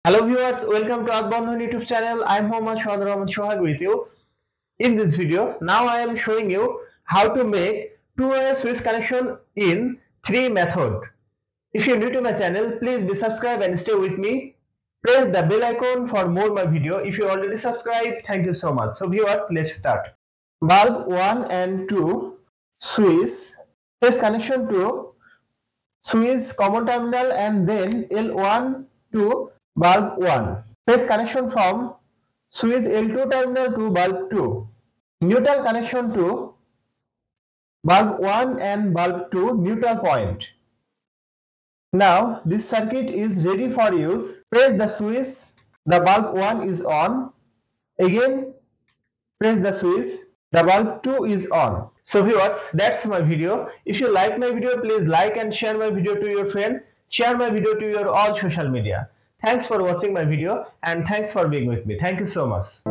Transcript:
Hello viewers, welcome to Earthbondhon YouTube channel. I am Mohammad Shohag with you. In this video, now I am showing you how to make two-way switch connection in 3 method. If you are new to my channel, please be subscribed and stay with me. Press the bell icon for more my video. If you already subscribed, thank you so much. So viewers, let's start. Bulb 1 and 2 switch connection to switch common terminal and then L1 to bulb 1. Phase connection from switch L2 terminal to bulb 2. Neutral connection to bulb 1 and bulb 2 neutral point. Now this circuit is ready for use. Press the switch, the bulb 1 is on. Again press the switch, the bulb 2 is on. So viewers, that's my video. If you like my video, please like and share my video to your friend. Share my video to your all social media. Thanks for watching my video and thanks for being with me. Thank you so much.